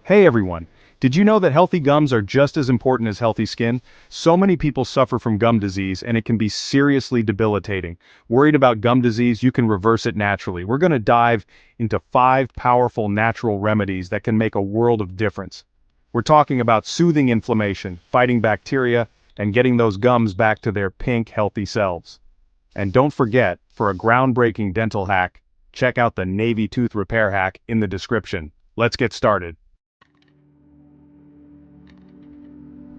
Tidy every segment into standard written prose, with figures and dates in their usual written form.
Hey everyone! Did you know that healthy gums are just as important as healthy skin? So many people suffer from gum disease and it can be seriously debilitating. Worried about gum disease? You can reverse it naturally. We're going to dive into 5 powerful natural remedies that can make a world of difference. We're talking about soothing inflammation, fighting bacteria, and getting those gums back to their pink, healthy selves. And don't forget, for a groundbreaking dental hack, check out the Navy Tooth Repair hack in the description. Let's get started.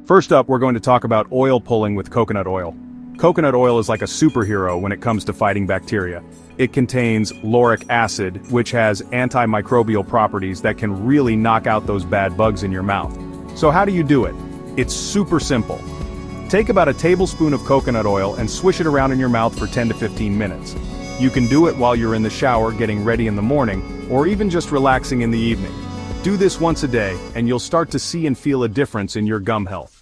First up, we're going to talk about oil pulling with coconut oil. Coconut oil is like a superhero when it comes to fighting bacteria. It contains lauric acid, which has antimicrobial properties that can really knock out those bad bugs in your mouth. So how do you do it? It's super simple. Take about a tablespoon of coconut oil and swish it around in your mouth for 10 to 15 minutes. You can do it while you're in the shower getting ready in the morning, or even just relaxing in the evening. Do this once a day, and you'll start to see and feel a difference in your gum health.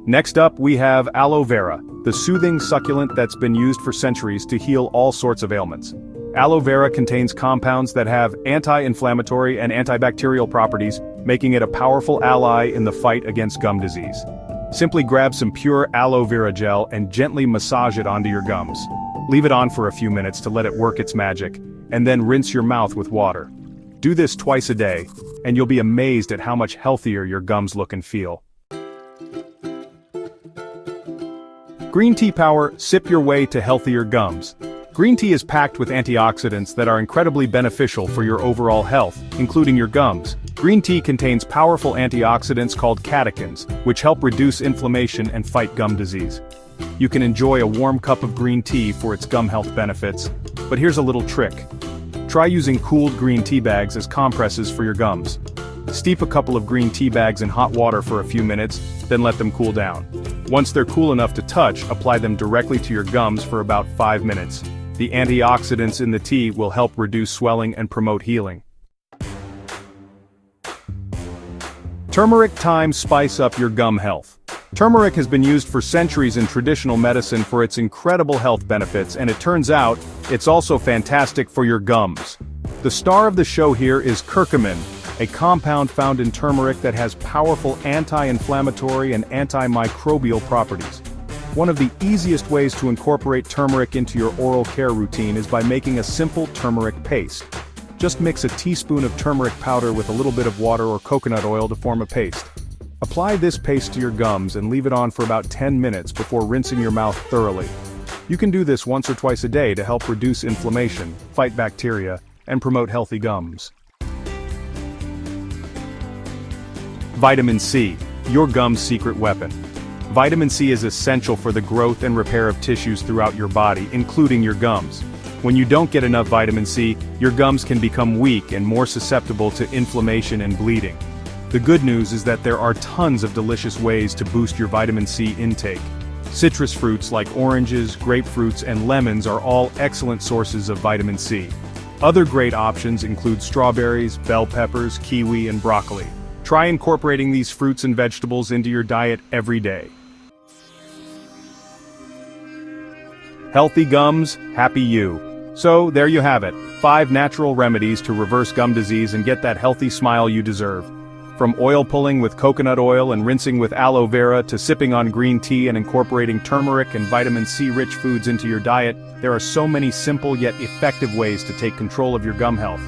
Next up, we have aloe vera, the soothing succulent that's been used for centuries to heal all sorts of ailments. Aloe vera contains compounds that have anti-inflammatory and antibacterial properties, making it a powerful ally in the fight against gum disease. Simply grab some pure aloe vera gel and gently massage it onto your gums. Leave it on for a few minutes to let it work its magic, and then rinse your mouth with water. Do this twice a day, and you'll be amazed at how much healthier your gums look and feel. Green tea power, sip your way to healthier gums. Green tea is packed with antioxidants that are incredibly beneficial for your overall health, including your gums. Green tea contains powerful antioxidants called catechins, which help reduce inflammation and fight gum disease. You can enjoy a warm cup of green tea for its gum health benefits, but here's a little trick. Try using cooled green tea bags as compresses for your gums. Steep a couple of green tea bags in hot water for a few minutes, then let them cool down. Once they're cool enough to touch, apply them directly to your gums for about 5 minutes. The antioxidants in the tea will help reduce swelling and promote healing. Turmeric thyme spice up your gum health. Turmeric has been used for centuries in traditional medicine for its incredible health benefits, and it turns out, it's also fantastic for your gums. The star of the show here is curcumin, a compound found in turmeric that has powerful anti-inflammatory and antimicrobial properties. One of the easiest ways to incorporate turmeric into your oral care routine is by making a simple turmeric paste. Just mix a teaspoon of turmeric powder with a little bit of water or coconut oil to form a paste. Apply this paste to your gums and leave it on for about 10 minutes before rinsing your mouth thoroughly. You can do this once or twice a day to help reduce inflammation, fight bacteria, and promote healthy gums. Vitamin C, your gum's secret weapon. Vitamin C is essential for the growth and repair of tissues throughout your body, including your gums. When you don't get enough vitamin C, your gums can become weak and more susceptible to inflammation and bleeding. The good news is that there are tons of delicious ways to boost your vitamin C intake. Citrus fruits like oranges, grapefruits, and lemons are all excellent sources of vitamin C. Other great options include strawberries, bell peppers, kiwi, and broccoli. Try incorporating these fruits and vegetables into your diet every day. Healthy gums, happy you. So, there you have it, 5 natural remedies to reverse gum disease and get that healthy smile you deserve. From oil pulling with coconut oil and rinsing with aloe vera to sipping on green tea and incorporating turmeric and vitamin C-rich foods into your diet, there are so many simple yet effective ways to take control of your gum health.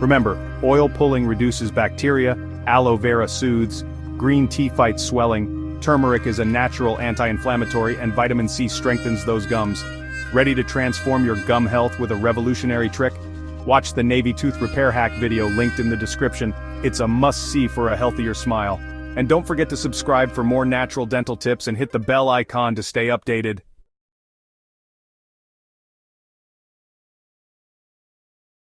Remember, oil pulling reduces bacteria, aloe vera soothes, green tea fights swelling, turmeric is a natural anti-inflammatory, and vitamin C strengthens those gums. Ready to transform your gum health with a revolutionary trick? Watch the Navy Tooth Repair hack video linked in the description. It's a must-see for a healthier smile. And don't forget to subscribe for more natural dental tips and hit the bell icon to stay updated.